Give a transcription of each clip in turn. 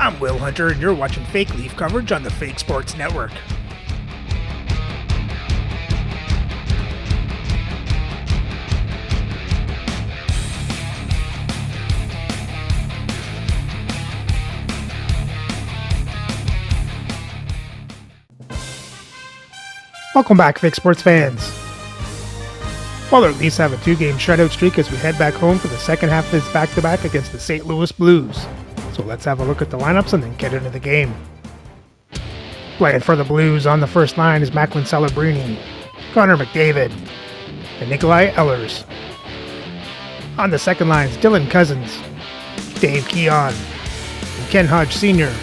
I'm Will Hunter, and you're watching Fake Leaf coverage on the Fake Sports Network. Welcome back, Fake Sports fans. Well, the Leafs have a 2-game shutout streak as we head back home for the second half of this back-to-back against the St. Louis Blues. So let's have a look at the lineups and then get into the game. Playing for the Blues on the first line is Macklin Celebrini, Connor McDavid, and Nikolai Ehlers. On the second line is Dylan Cousins, Dave Keon, and Ken Hodge Sr.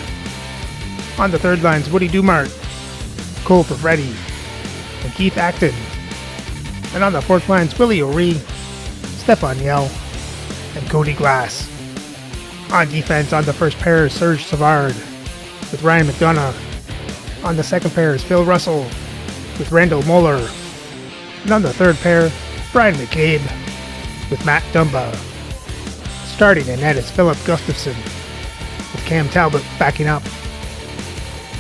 On the third line is Woody Dumart, Cole Perfetti, and Keith Acton. And on the fourth line is Willie O'Ree, Stefan Yell, and Cody Glass. On defense, on the first pair is Serge Savard with Ryan McDonough. On the second pair is Phil Russell with Randall Moeller. And on the third pair, Brian McCabe with Matt Dumba. Starting in net is Philip Gustafsson with Cam Talbot backing up.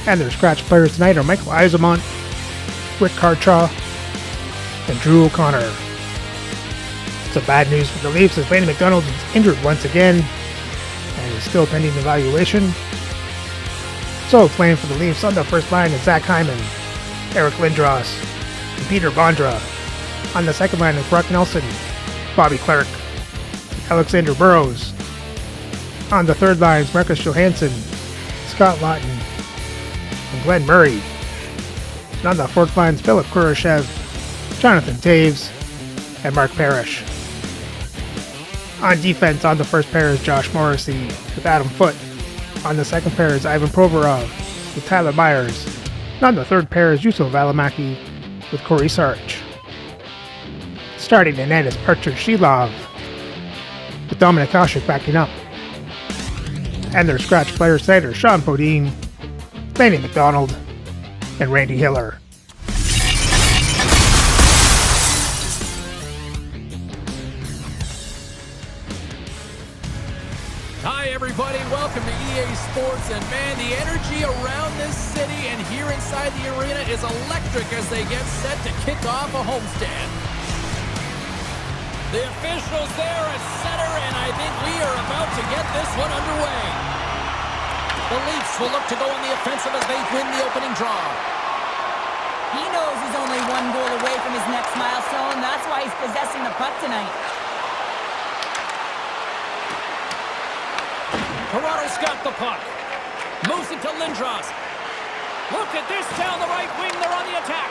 And their scratch players tonight are Michael Eisomont, Rick Kartraw, and Drew O'Connor. Some bad news for the Leafs as Lanny McDonald is injured once again and is still pending evaluation. So playing for the Leafs on the first line is Zach Hyman, Eric Lindros, and Peter Bondra. On the second line is Brock Nelson, Bobby Clark, Alexander Burrows. On the third line is Marcus Johansson, Scott Lawton, and Glenn Murray. And on the fourth line is Philip Kurashev, Jonathan Taves, and Mark Parrish. On defense, on the first pair is Josh Morrissey with Adam Foote. On the second pair is Ivan Provorov with Tyler Myers. And on the third pair is Yusuf Valimaki with Corey Sarch. Starting in net is Archer Shilov with Dominic Hasek backing up. And their scratch players tonight are Sean Podine, Lanny McDonald, and Randy Hiller. Hi everybody, welcome to EA Sports, and man, the energy around this city and here inside the arena is electric as they get set to kick off a homestand. The officials there at center, and I think we are about to get this one underway. The Leafs will look to go on the offensive as they win the opening draw. He knows he's only one goal away from his next milestone. That's why he's possessing the puck tonight. Toronto's got the puck. Moves it to Lindros. Look at this down the right wing. They're on the attack.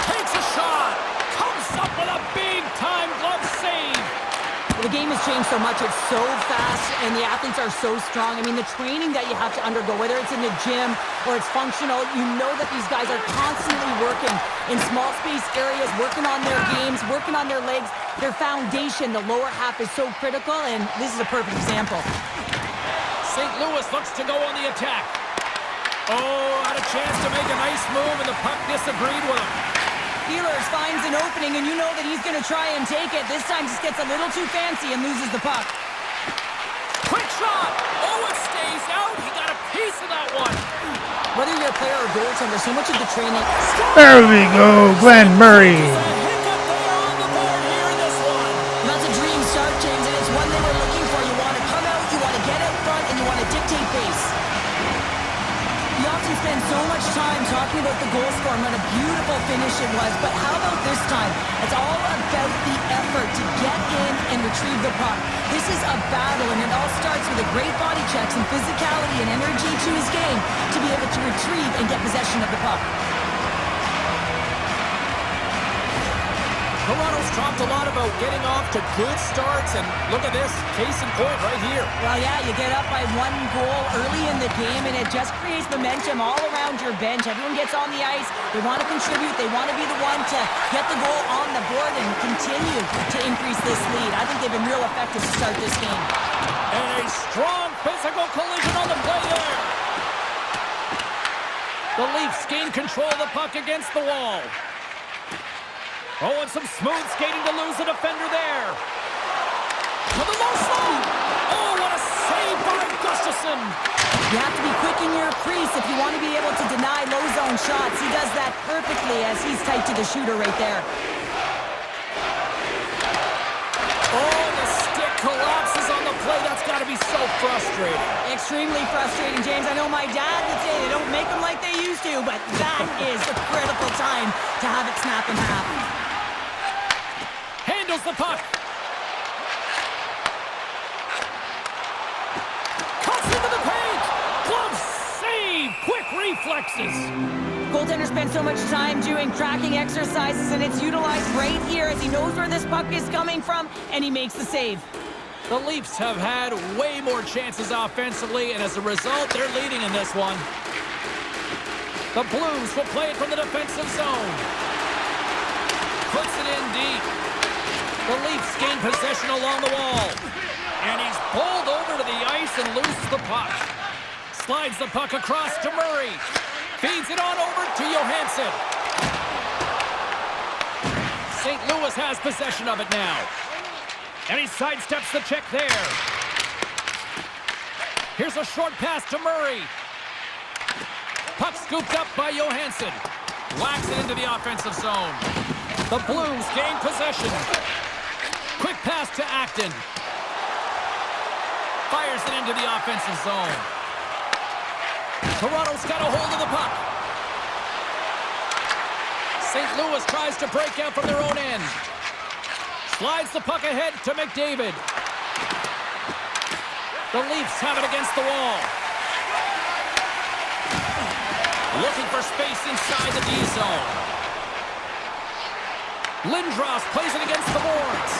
Takes a shot. Comes up with a big-time glove save. The game has changed so much. It's so fast, and the athletes are so strong. I mean, the training that you have to undergo, whether it's in the gym or it's functional, you know that these guys are constantly working in small space areas, working on their games, working on their legs. Their foundation, the lower half, is so critical, and this is a perfect example. St. Louis looks to go on the attack. Oh, had a chance to make a nice move, and the puck disagreed with him. Ehlers finds an opening, and you know that he's going to try and take it. This time just gets a little too fancy and loses the puck. Quick shot! Oh, it stays out. He got a piece of that one. Whether you're a player or goaltender, so much of the training... There we go, Glenn Murray. That's a dream start, James, and it's one they were looking for. You want to come out, you want to get out front, and you want to dictate pace. We often spend so much time talking about the goal score and what a beautiful finish it was, but how about this time? It's all about the effort to get in and retrieve the puck. This is a battle, and it all starts with a great body checks and physicality and energy to his game to be able to retrieve and get possession of the puck. Toronto's talked a lot about getting off to good starts, and look at this, case in point right here. Well, yeah, you get up by 1 goal early in the game, and it just creates momentum all around your bench. Everyone gets on the ice. They want to contribute. They want to be the one to get the goal on the board and continue to increase this lead. I think they've been real effective to start this game. And a strong physical collision on the play there. The Leafs gain control of the puck against the wall. Oh, and some smooth skating to lose the defender there. To the low slot. Oh, what a save by Gustafsson. You have to be quick in your crease if you want to be able to deny low zone shots. He does that perfectly as he's tight to the shooter right there. Oh, the stick collapses on the play. That's got to be so frustrating. Extremely frustrating, James. I know my dad would say they don't make them like they used to, but that is the critical time to have it snap in half. Handles the puck. Cuts into the paint. Glove save. Quick reflexes. Goaltender spends so much time doing tracking exercises, and it's utilized right here as he knows where this puck is coming from, and he makes the save. The Leafs have had way more chances offensively, and as a result, they're leading in this one. The Blues will play it from the defensive zone. Puts it in deep. The Leafs gain possession along the wall. And he's bowled over to the ice and loses the puck. Slides the puck across to Murray. Feeds it on over to Johansson. St. Louis has possession of it now. And he sidesteps the check there. Here's a short pass to Murray. Puck scooped up by Johansson. Whacks it into the offensive zone. The Blues gain possession. Quick pass to Acton. Fires it into the offensive zone. Toronto's got a hold of the puck. St. Louis tries to break out from their own end. Slides the puck ahead to McDavid. The Leafs have it against the wall. Looking for space inside the D zone. Lindros plays it against the boards.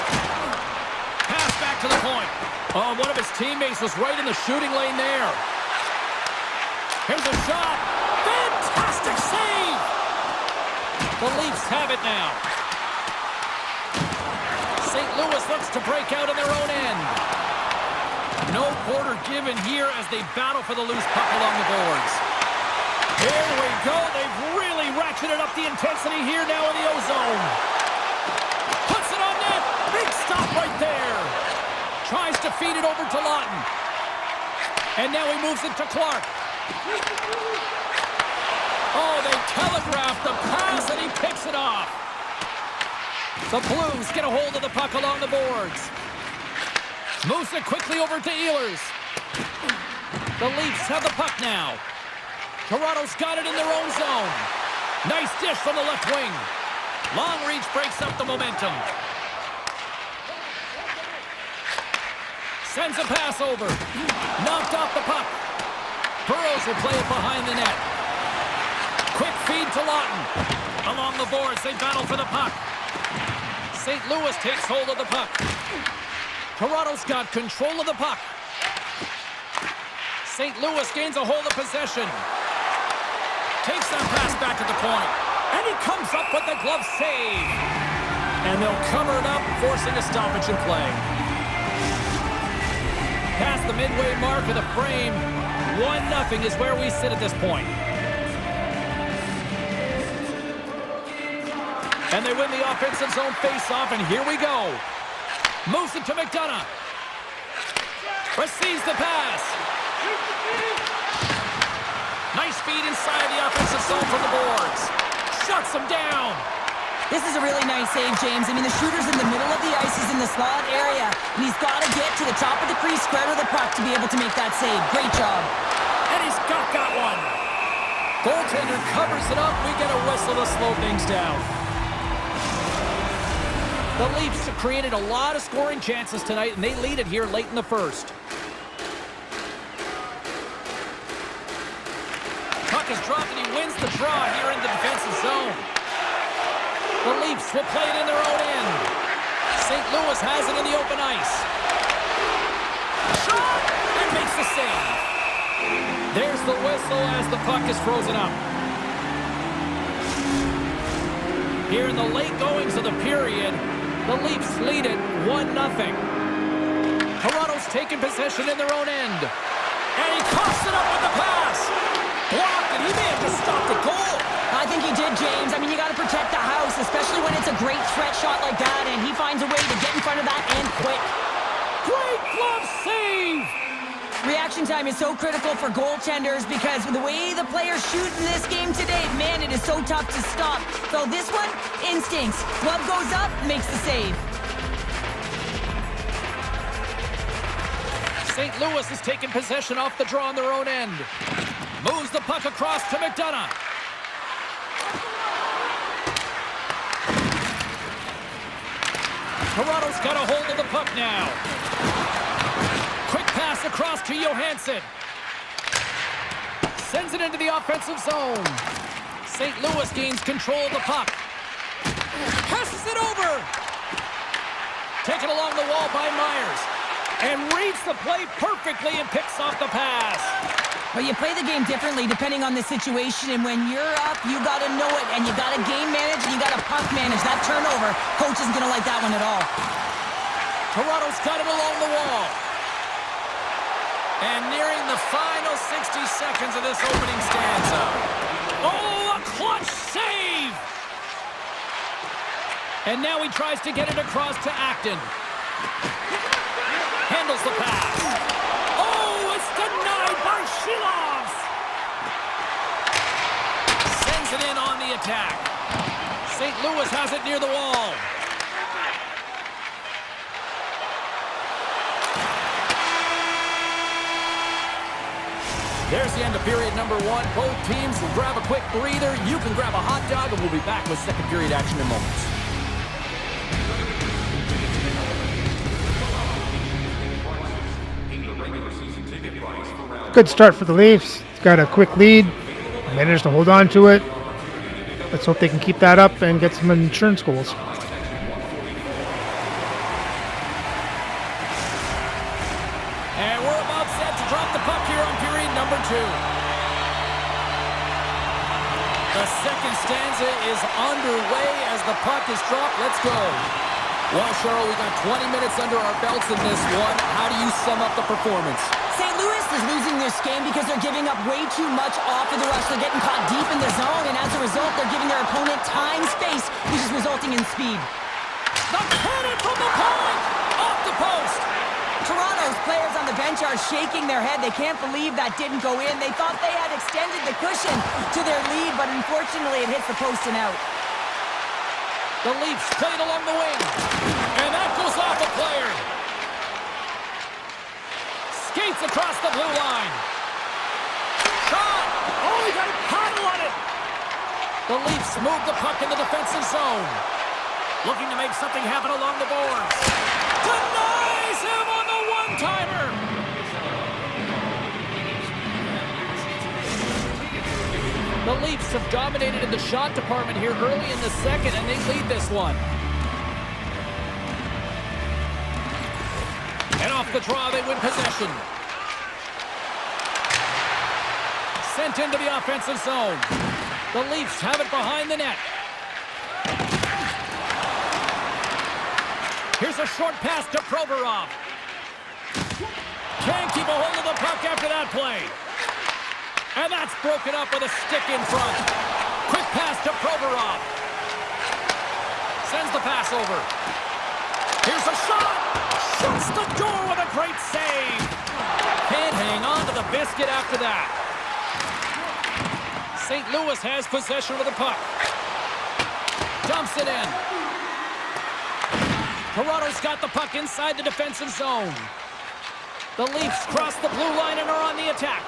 Pass back to the point. Oh, one of his teammates was right in the shooting lane there. Here's a shot. Fantastic save. The Leafs have it now. St. Louis looks to break out in their own end. No quarter given here as they battle for the loose puck along the boards. Here we go. They've really ratcheted up the intensity here now in the O-zone. Puts it on net. Big stop right there. Tries to feed it over to Lawton. And now he moves it to Clark. Oh, they telegraphed the pass and he picks it off. The Blues get a hold of the puck along the boards. Moves it quickly over to Ehlers. The Leafs have the puck now. Toronto's got it in their own zone. Nice dish from the left wing. Long reach breaks up the momentum. Sends a pass over. Knocked off the puck. Burrows will play it behind the net. Quick feed to Lawton. Along the boards, they battle for the puck. St. Louis takes hold of the puck. Toronto's got control of the puck. St. Louis gains a hold of possession. Takes that pass back at the point. And he comes up with the glove save. And they'll cover it up, forcing a stoppage in play. Past the midway mark of the frame, 1-0 is where we sit at this point. And they win the offensive zone face-off, and here we go. Moves it to McDonough. Receives the pass. Nice feed inside the offensive zone from the boards. Shuts him down. This is a really nice save, James. I mean, the shooter's in the middle of the ice. He's in the slot area, and he's got to get to the top of the crease, square to the puck to be able to make that save. Great job. And he's got one. Goaltender covers it up. We get a whistle to slow things down. The Leafs have created a lot of scoring chances tonight, and they lead it here late in the first. Puck is dropped, and he wins the draw here in the defensive zone. The Leafs will play it in their own end. St. Louis has it in the open ice. Shot! And makes the save. There's the whistle as the puck is frozen up. Here in the late goings of the period, the Leafs lead it 1-0. Toronto's taking possession in their own end. And he coughs it up with the pass. Blocked, and he may have just stopped the goal. I think he did, James. I mean, you got to protect the house, especially when it's a great threat shot like that, and he finds a way to get in front of that and quick. Great glove save! Reaction reaction time is so critical for goaltenders because the way the players shoot in this game today, man, it is so tough to stop. So this one, instincts. Glove goes up, makes the save. St. Louis has taken possession off the draw on their own end. Moves the puck across to McDonough. Toronto's got a hold of the puck now. Quick pass across to Johansson. Sends it into the offensive zone. St. Louis gains control of the puck. Passes it over. Taken along the wall by Myers. And reads the play perfectly and picks off the pass. But you play the game differently depending on the situation, and when you're up, you got to know it, and you got to game manage, and you got to puck manage. That turnover, coach isn't going to like that one at all. Toronto's got it along the wall. And nearing the final 60 seconds of this opening stanza. Oh, a clutch save! And now he tries to get it across to Acton. Handles the pass. Oh, it's denied by Shilovs. Sends it in on the attack. St. Louis has it near the wall. There's the end of period number one. Both teams will grab a quick breather. You can grab a hot dog, and we'll be back with second period action in moments. Good start for the Leafs. It's got a quick lead. Managed to hold on to it. Let's hope they can keep that up and get some insurance goals. And we're about set to drop the puck here on period number two. The second stanza is underway as the puck is dropped. Let's go. Well, Cheryl, we got 20 minutes under our belts in this one. How do you sum up the performance? St. Louis is losing this game because they're giving up way too much off of the rush. They're getting caught deep in the zone, and as a result, they're giving their opponent time, space, which is resulting in speed. The cannon from the point! Off the post! Toronto's players on the bench are shaking their head. They can't believe that didn't go in. They thought they had extended the cushion to their lead, but unfortunately it hits the post and out. The Leafs played along the wing. And that goes off a player. Skates across the blue line. Shot! Oh, he got a paddle on it! The Leafs move the puck in the defensive zone. Looking to make something happen along the boards. Denies him on the one-timer! The Leafs have dominated in the shot department here early in the second, and they lead this one. And off the draw, they win possession. Sent into the offensive zone. The Leafs have it behind the net. Here's a short pass to Provorov. Can't keep a hold of the puck after that play. And that's broken up with a stick in front. Quick pass to Provorov. Sends the pass over. Here's a shot. Shuts the door with a great save. Can't hang on to the biscuit after that. St. Louis has possession of the puck. Dumps it in. Toronto's got the puck inside the defensive zone. The Leafs cross the blue line and are on the attack.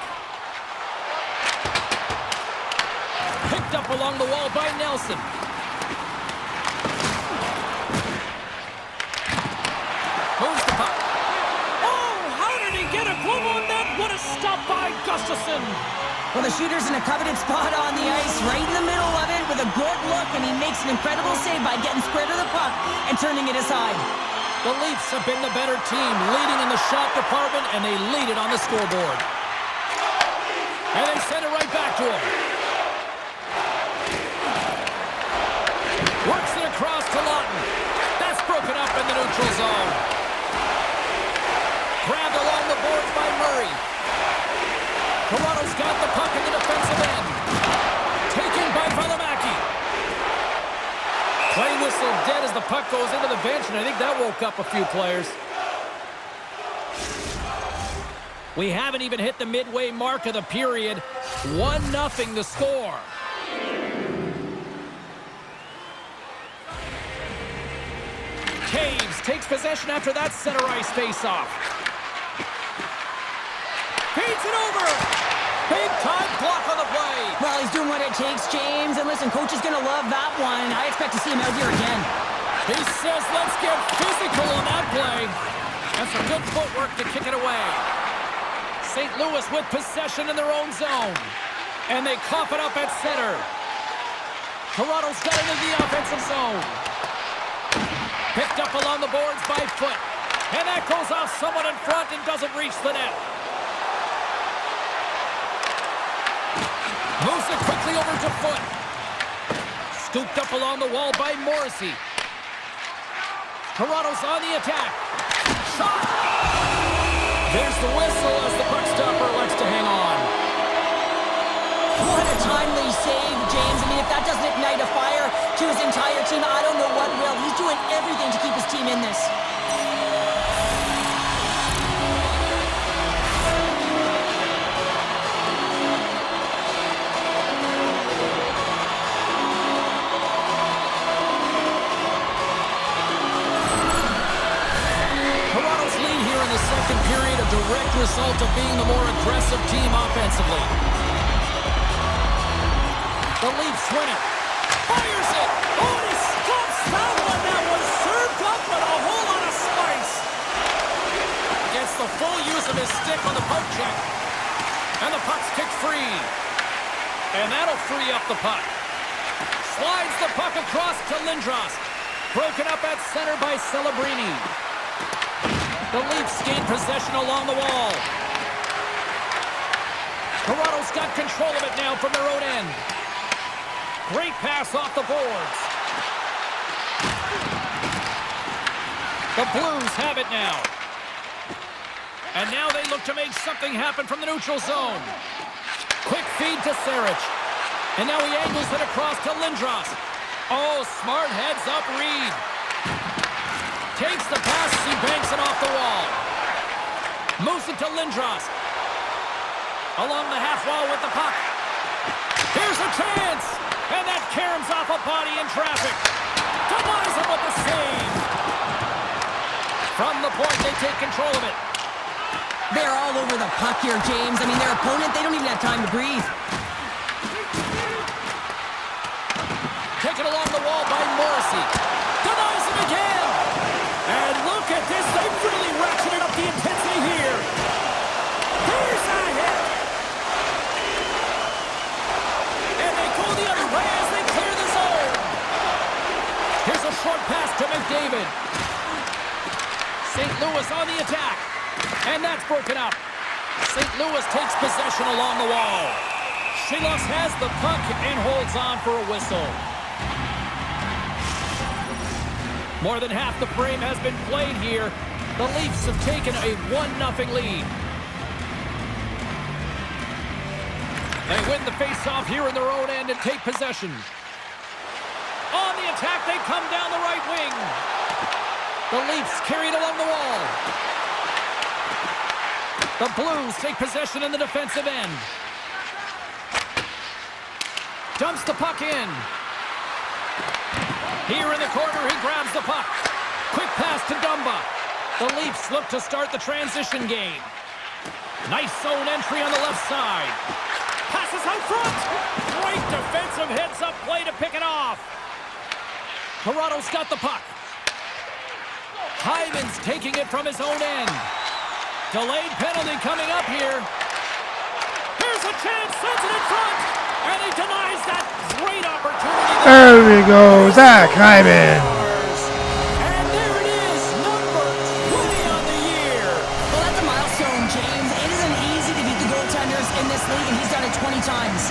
Picked up along the wall by Nelson. Moves the puck. Oh, how did he get a glove on that? What a stop by Gustafsson. Well, the shooter's in a coveted spot on the ice, right in the middle of it with a good look, and he makes an incredible save by getting square to the puck and turning it aside. The Leafs have been the better team, leading in the shot department, and they lead it on the scoreboard. And they send it right back to him. Works it across to Lawton. That's broken up in the neutral zone. Grabbed along the boards by Murray. Toronto's got the puck in the defensive end. Taken by Valimaki. Play whistle dead as the puck goes into the bench, and I think that woke up a few players. We haven't even hit the midway mark of the period. 1-0 the score. Caves takes possession after that center ice face-off. Feeds it over. Big-time block on the play. Well, he's doing what it takes, James. And listen, coach is going to love that one. I expect to see him out here again. He says, let's get physical on that play. That's some good footwork to kick it away. St. Louis with possession in their own zone. And they cough it up at center. Toronto's got it in the offensive zone. Picked up along the boards by Foot. And that goes off someone in front and doesn't reach the net. Moves it quickly over to Foot. Scooped up along the wall by Morrissey. Toronto's on the attack. Shot! There's the whistle as the puck stopper likes to hang on. What a timely save, James. I mean, if that doesn't ignite a fire to his entire team, I don't know what will. He's doing everything to keep his team in this. Toronto's lead here in the second period, a direct result of being the more aggressive team offensively. The Leafs win it. Fires it. Oh, and he stops that one. That was served up with a whole lot of spice. Gets the full use of his stick on the poke check. And the puck's kicked free. And that'll free up the puck. Slides the puck across to Lindros. Broken up at center by Celebrini. The Leafs gain possession along the wall. Toronto's got control of it now from their own end. Great pass off the boards. The Blues have it now. And now they look to make something happen from the neutral zone. Quick feed to Sarich. And now he angles it across to Lindros. Oh, smart heads up Reed. Takes the pass as he banks it off the wall. Moves it to Lindros. Along the half wall with the puck. Here's a chance. And that caroms off a body in traffic. Denies him with the save. From the point, they take control of it. They're all over the puck here, James. I mean, their opponent, they don't even have time to breathe. Taken along the wall by Morrissey. Denies him again. And look at this. They've really ratcheted up the intensity here. Here's a hit. And they go the other way as they clear the zone. Here's a short pass to McDavid. St. Louis on the attack. And that's broken up. St. Louis takes possession along the wall. Shilos has the puck and holds on for a whistle. More than half the frame has been played here. The Leafs have taken a 1-0 lead. They win the face-off here in their own end and take possession. On the attack, they come down the right wing. The Leafs carry it along the wall. The Blues take possession in the defensive end. Dumps the puck in. Here in the corner, he grabs the puck. Quick pass to Dumba. The Leafs look to start the transition game. Nice zone entry on the left side. Passes out front. Great defensive heads-up play to pick it off. Toronto's got the puck. Hyman's taking it from his own end. Delayed penalty coming up here. Here's a chance, sends it in front, and he denies that great opportunity. There we go, Zach Hyman. And there it is, number 20 on the year. Well, that's a milestone, James. It isn't easy to beat the goaltenders in this league, and he's done it 20 times.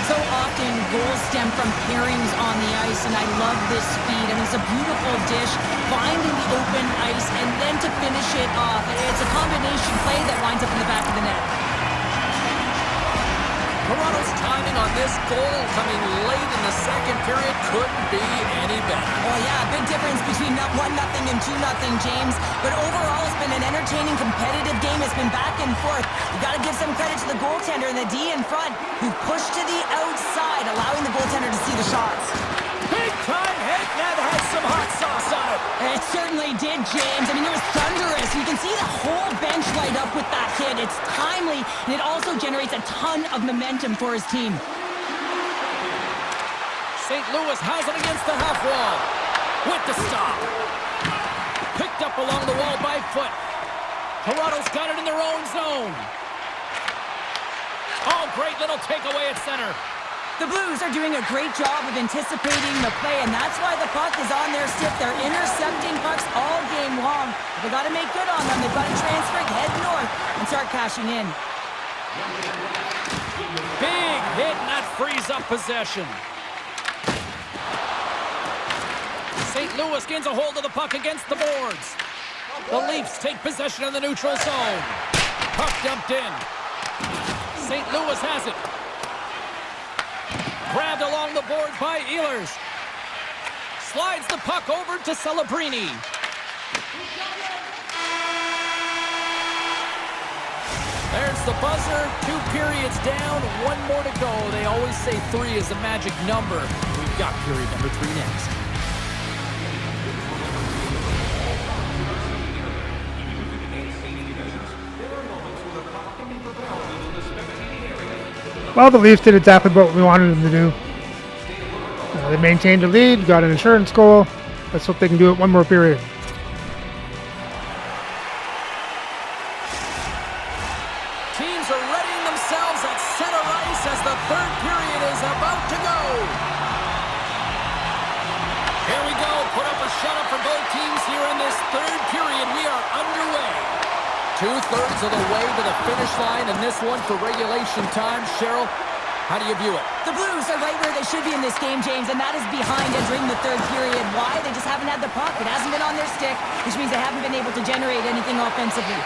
So often, goals stem from pairings on the ice, and I love this speed. I mean, it's a beautiful dish, finding the open ice, and then to finish it off. It's a combination play that winds up in the back of the net. Toronto's timing on this goal coming late in the second period couldn't be any better. Well, yeah, big difference between 1-0 and 2-0, James. But overall, it's been an entertaining, competitive game. It's been back and forth. You got to give some credit to the goaltender and the D in front, who pushed to the outside, allowing the goaltender to see the shots. Big time hit, that had some hot sauce on it. It certainly did, James. I mean, it was thunderous. You can see the whole bench light up with that hit. It's timely, and it also generates a ton of momentum for his team. St. Louis has it against the half wall. With the stop. Picked up along the wall by foot. Toronto's got it in their own zone. Oh, great little takeaway at center. The Blues are doing a great job of anticipating the play, and that's why the puck is on their stick. They're intercepting pucks all game long. They got to make good on them. They've got to transfer, head north, and start cashing in. Big hit, and that frees up possession. St. Louis gains a hold of the puck against the boards. The Leafs take possession in the neutral zone. Puck dumped in. St. Louis has it. Grabbed along the boards by Ehlers. Slides the puck over to Celebrini. There's the buzzer. 2 periods down, 1 more to go. They always say 3 is the magic number. We've got period number 3 next. Well, the Leafs did exactly what we wanted them to do. They maintained the lead, got an insurance goal. Let's hope they can do it one more period. Teams are readying themselves at center ice as the third period is about to go. Here we go. Put up a shutout for both teams here in this third period. We are underway. 2/3 of the way to the finish line in this one for regulation time. Cheryl, how do you view it? The Blues are right where they should be in this game, James, and that is behind entering the third period. Why? They just haven't had the puck. It hasn't been on their stick, which means they haven't been able to generate anything offensively.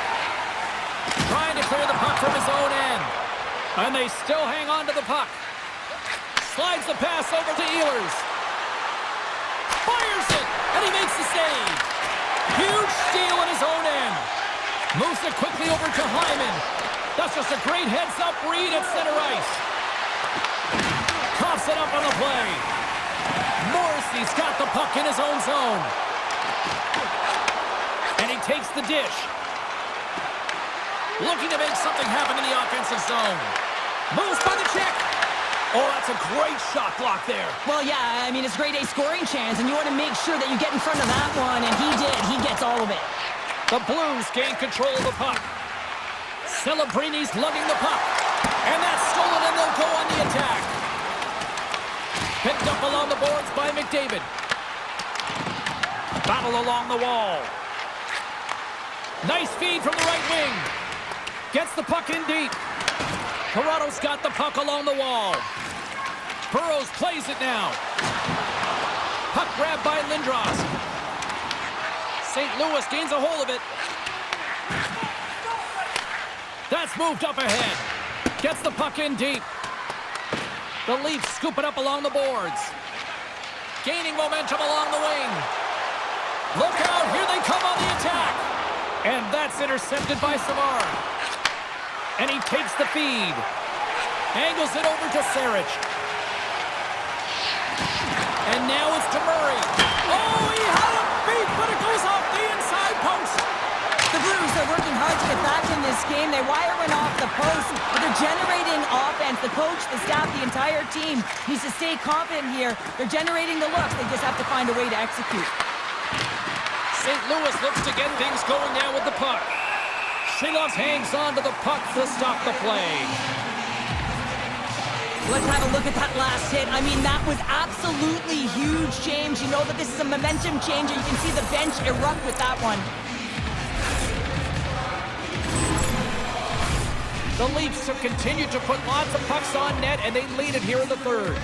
Trying to clear the puck from his own end. And they still hang on to the puck. Slides the pass over to Ehlers. Fires it, and he makes the save. Huge steal in his own end. Moves it quickly over to Hyman. That's just a great heads-up read at center ice. Coughs it up on the play. Morrissey's got the puck in his own zone. And he takes the dish. Looking to make something happen in the offensive zone. Moves by the check. Oh, that's a great shot block there. Well, yeah, I mean, it's grade A scoring chance, and you want to make sure that you get in front of that one, and he did. He gets all of it. The Blues gain control of the puck. Celebrini's lugging the puck. And that's stolen, and they'll go on the attack. Picked up along the boards by McDavid. Battle along the wall. Nice feed from the right wing. Gets the puck in deep. Toronto's got the puck along the wall. Burrows plays it now. Puck grabbed by Lindros. St. Louis gains a hold of it. That's moved up ahead. Gets the puck in deep. The Leafs scoop it up along the boards. Gaining momentum along the wing. Look out, here they come on the attack. And that's intercepted by Savard. And he takes the feed. Angles it over to Sarich. And now it's to Murray. Oh, he had a beat, but it goes off the inside post. The Blues are working hard to get back in this game. They wire one off the post, but they're generating offense. The coach, the staff, the entire team needs to stay confident here. They're generating the looks. They just have to find a way to execute. St. Louis looks to get things going now with the puck. Shiloff hangs on to the puck to stop the play. Let's have a look at that last hit. I mean, that was absolutely huge, James. You know that this is a momentum changer. You can see the bench erupt with that one. The Leafs have continued to put lots of pucks on net, and they lead it here in the third.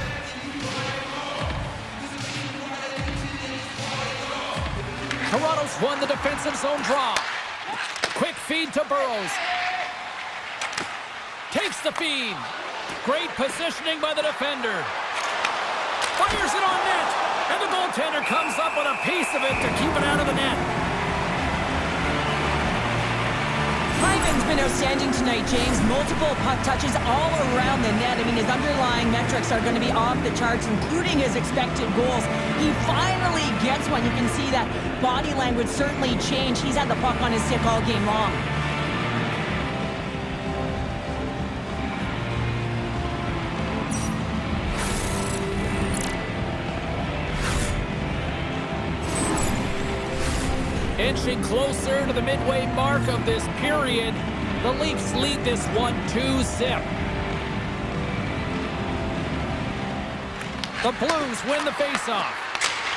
Toronto's won the defensive zone draw. Quick feed to Burrows. Takes the feed. Great positioning by the defender. Fires it on net. And the goaltender comes up with a piece of it to keep it out of the net. Hyman's been outstanding tonight, James. Multiple puck touches all around the net. I mean, his underlying metrics are going to be off the charts, including his expected goals. He finally gets one. You can see that body language certainly changed. He's had the puck on his stick all game long. Inching closer to the midway mark of this period, the Leafs lead this one 2-zip. The Blues win the faceoff.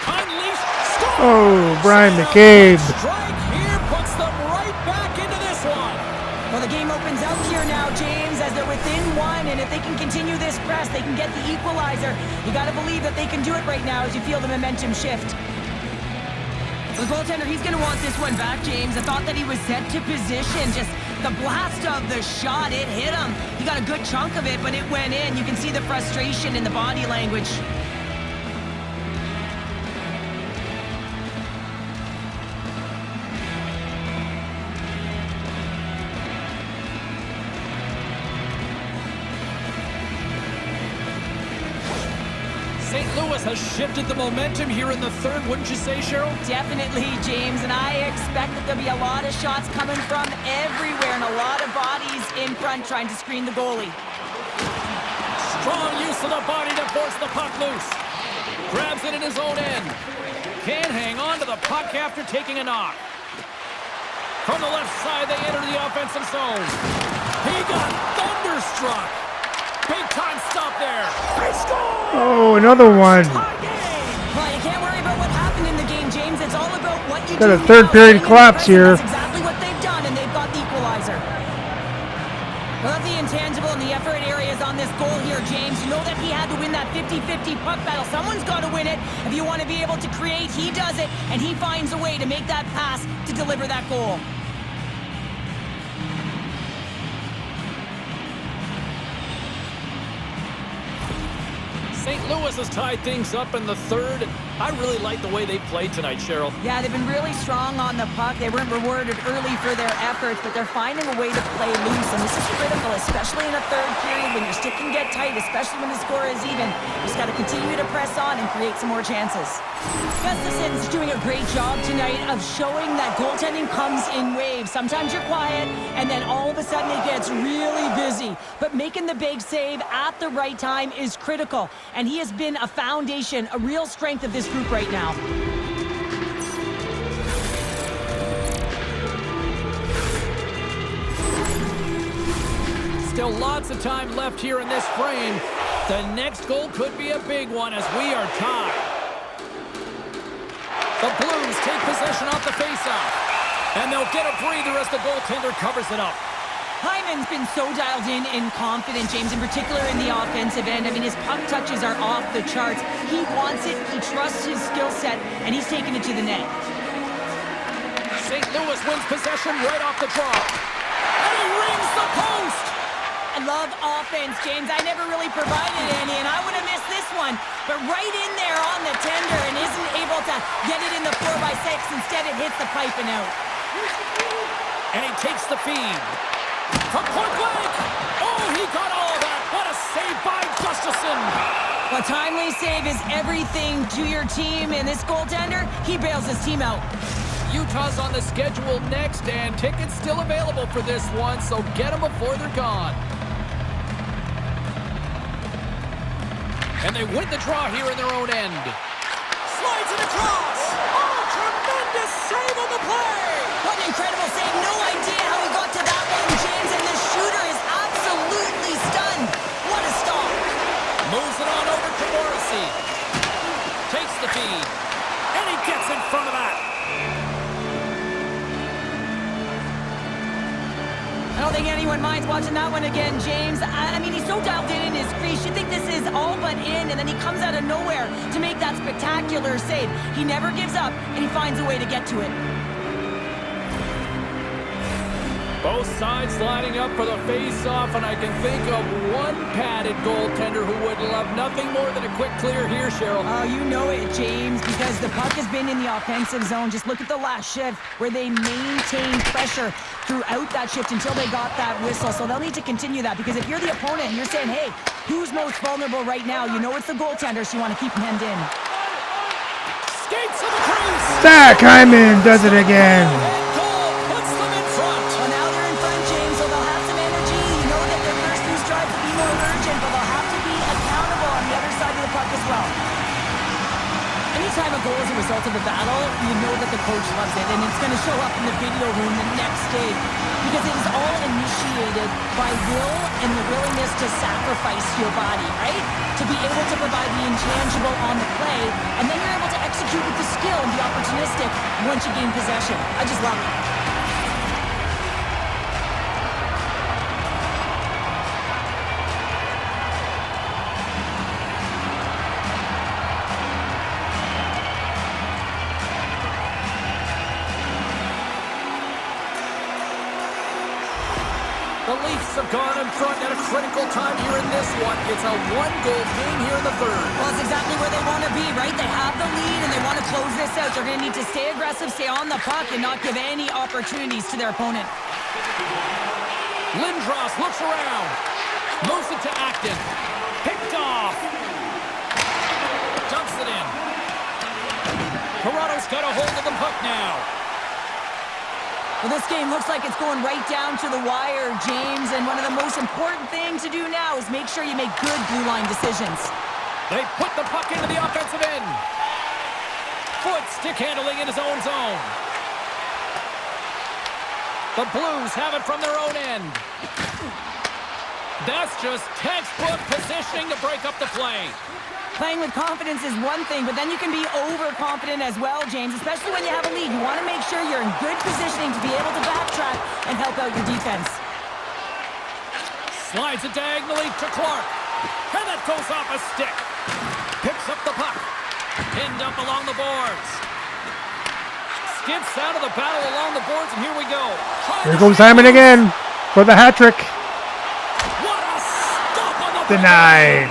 Unleashed, score! Oh, Brian McCabe. Strike here puts them right back into this one. Well, the game opens up here now, James, as they're within one, and if they can continue this press, they can get the equalizer. You got to believe that they can do it right now as you feel the momentum shift. The goaltender, he's going to want this one back, James. I thought that he was set to position. Just the blast of the shot, it hit him. He got a good chunk of it, but it went in. You can see the frustration in the body language. St. Louis has shifted the momentum here in the third, wouldn't you say, Cheryl? Definitely, James, and I expect that there'll be a lot of shots coming from everywhere and a lot of bodies in front trying to screen the goalie. Strong use of the body to force the puck loose. Grabs it in his own end. Can't hang on to the puck after taking a knock. From the left side, they enter the offensive zone. He got thunderstruck. Big time stop there. They score! Oh, another one. Well, you can't worry about what happened in the game, James. It's all about what you Got do a third now. period collapse here. That's exactly what they've done, and they've got the equalizer. I love the intangible and the effort areas on this goal here, James. You know that he had to win that 50-50 puck battle. Someone's got to win it. If you want to be able to create, he does it, and he finds a way to make that pass to deliver that goal. St. Louis has tied things up in the third, and I really like the way they played tonight, Cheryl. Yeah, they've been really strong on the puck. They weren't rewarded early for their efforts, but they're finding a way to play loose, and this is critical, especially in a third period when your stick can get tight, especially when the score is even. You just got to continue to press on and create some more chances. Gustafson's doing a great job tonight of showing that goaltending comes in waves. Sometimes you're quiet, and then all of a sudden it gets really busy. But making the big save at the right time is critical, and he has been a foundation, a real strength of this group right now. Still lots of time left here in this frame. The next goal could be a big one as we are tied. The Blues take possession off the faceoff, and they'll get a breather as the goaltender covers it up. Hyman's been so dialed in and confident, James, in particular in the offensive end. I mean, his puck touches are off the charts. He wants it, he trusts his skill set, and he's taking it to the net. St. Louis wins possession right off the draw. And he rings the post! I love offense, James. I never really provided any, and I would have missed this one. But right in there on the tender and isn't able to get it in the 4x6. Instead, it hits the pipe and out. And he takes the feed. From point blank! Oh, he got all of that! What a save by Gustafson! A timely save is everything to your team, and this goaltender, he bails his team out. Utah's on the schedule next, and tickets still available for this one, so get them before they're gone. And they win the draw here in their own end. Slides it across! Oh, tremendous save on the play! What an incredible save. No idea how he got to that one, James, and the shooter is absolutely stunned. What a stop. Moves it on over to Morrissey. Takes the feed. And he gets in front of that. I don't think anyone minds watching that one again, James. I mean, he's so dialed in his crease. You think this is all but in, and then he comes out of nowhere to make that spectacular save. He never gives up, and he finds a way to get to it. Both sides lining up for the face-off, and I can think of one padded goaltender who would love nothing more than a quick clear here, Cheryl. Oh, you know it, James, because the puck has been in the offensive zone. Just look at the last shift where they maintained pressure throughout that shift until they got that whistle. So they'll need to continue that, because if you're the opponent and you're saying, hey, who's most vulnerable right now? You know it's the goaltender, so you want to keep him hemmed in. Skates to the crease. Zach Hyman does it again. Anytime a goal is a result of a battle, you know that the coach loves it, and it's going to show up in the video room the next day, because it is all initiated by will and the willingness to sacrifice your body, right? To be able to provide the intangible on the play, and then you're able to execute with the skill and be opportunistic once you gain possession. I just love it. The Leafs have gone in front at a critical time here in this one. It's a one-goal game here in the third. Well, it's exactly where they want to be, right? They have the lead, and they want to close this out. They're going to need to stay aggressive, stay on the puck, and not give any opportunities to their opponent. Lindros looks around. Moves it to Acton. Picked off. Dumps it in. Toronto's got a hold of the puck now. Well, this game looks like it's going right down to the wire, James, and one of the most important things to do now is make sure you make good blue line decisions. They put the puck into the offensive end. Foot stick handling in his own zone. The Blues have it from their own end. That's just textbook positioning to break up the play. Playing with confidence is one thing, but then you can be overconfident as well, James, especially when you have a lead. You want to make sure you're in good positioning to be able to backtrack and help out your defense. Slides it diagonally to Clark. And that goes off a stick. Picks up the puck. Pinned up along the boards. Skips out of the battle along the boards, and here we go. Here goes Hyman again for the hat trick. What a stop on the Denied.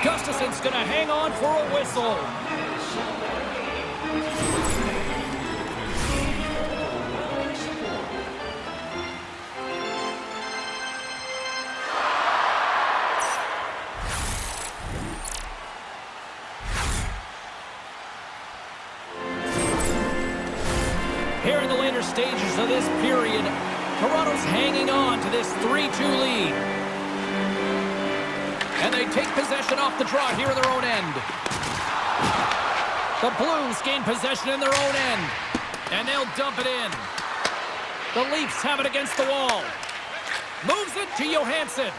Gustafson's going to hang on for a whistle. Here in the later stages of this period, Toronto's hanging on to this 3-2 lead. And they take possession off the draw here in their own end. The Blues gain possession in their own end. And they'll dump it in. The Leafs have it against the wall. Moves it to Johansson.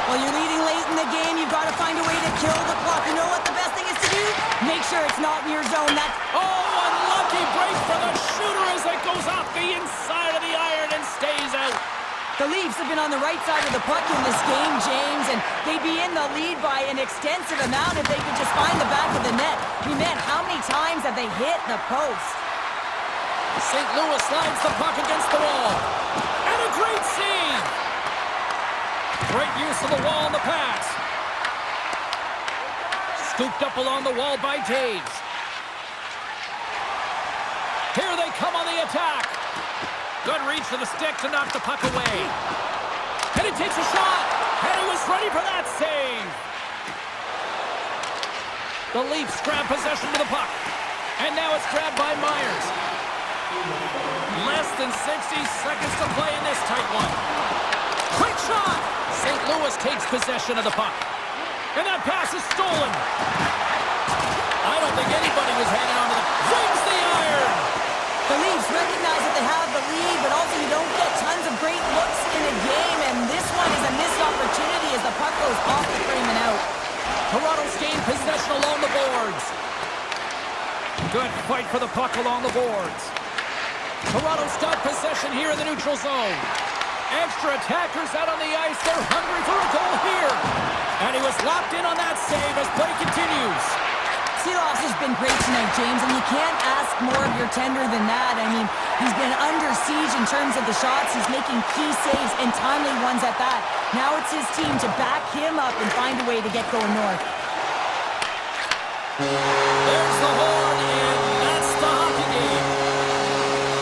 While you're leading late in the game, you've got to find a way to kill the clock. You know what the best thing is to do? Make sure it's not in your zone. Unlucky break for the shooter as it goes off the inside of the iron and stays out. The Leafs have been on the right side of the puck in this game, James, and they'd be in the lead by an extensive amount if they could just find the back of the net. I mean, man, how many times have they hit the post? St. Louis slides the puck against the wall. And a great save. Great use of the wall on the pass. Scooped up along the wall by Taves. Here they come on the attack. Good reach to the stick to knock the puck away. And he takes a shot. And he was ready for that save. The Leafs grab possession to the puck. And now it's grabbed by Myers. Less than 60 seconds to play in this tight one. Quick shot. St. Louis takes possession of the puck. And that pass is stolen. I don't think anybody was hanging on to the... Rings the iron. The Leafs recognize that they have the lead, but also you don't get tons of great looks in a game, and this one is a missed opportunity as the puck goes off the frame and out. Toronto's gained possession along the boards. Good fight for the puck along the boards. Toronto's got possession here in the neutral zone. Extra attackers out on the ice. They're hungry for a goal here. And he was locked in on that save as play continues. Seeloff's has been great tonight, James, and you can't ask more of your tender than that. I mean, he's been under siege in terms of the shots. He's making key saves and timely ones at that. Now it's his team to back him up and find a way to get going north. There's the horn, and that's the hockey game.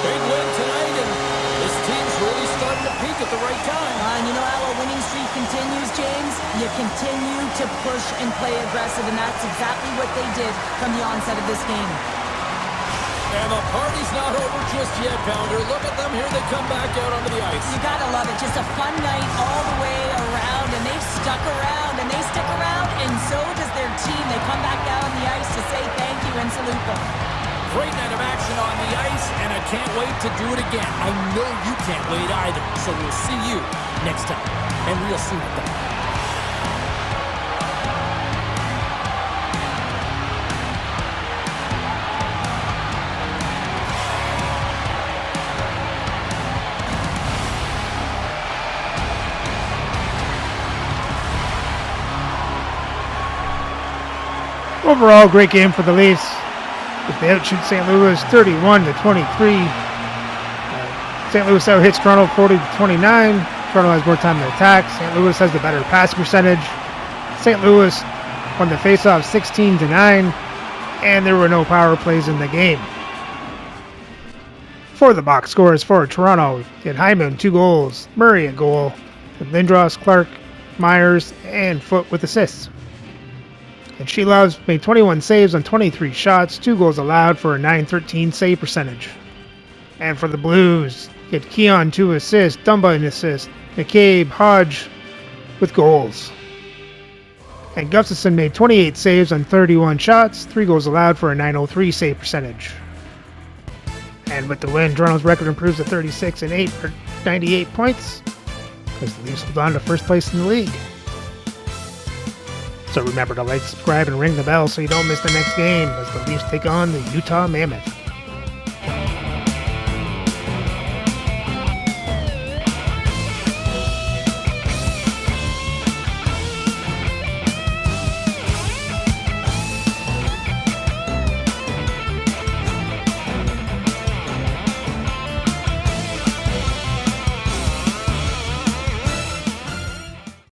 Big win tonight, and this team's really starting to peak at the right time. And you know how a winning streak continues, James? You continue to push and play aggressive, and that's exactly what they did from the onset of this game. And the party's not over just yet, Pounder. Look at them. Here they come back out onto the ice. You gotta love it. Just a fun night all the way around, and they've stuck around, and they stick around, and so does their team. They come back out on the ice to say thank you and salute them. Great night of action on the ice, and I can't wait to do it again. I know you can't wait either. So we'll see you next time, and real soon at that. Overall, great game for the Leafs. They outshoot St. Louis 31-23. St. Louis out hits Toronto 40-29. Toronto has more time to attack. St. Louis has the better pass percentage. St. Louis won the faceoff 16-9, and there were no power plays in the game. For the box scores for Toronto, you had Hyman 2 goals, Murray a goal, and Lindros, Clark, Myers, and Foote with assists. And Shelovs made 21 saves on 23 shots, 2 goals allowed for a .913 save percentage. And for the Blues, you had Keon 2 assists, Dumba an assist, McCabe, Hodge with goals. And Gustafsson made 28 saves on 31 shots, 3 goals allowed for a .903 save percentage. And with the win, Toronto's record improves to 36-8 for 98 points, because the Leafs hold on to first place in the league. So remember to like, subscribe, and ring the bell so you don't miss the next game as the Leafs take on the Utah Mammoth.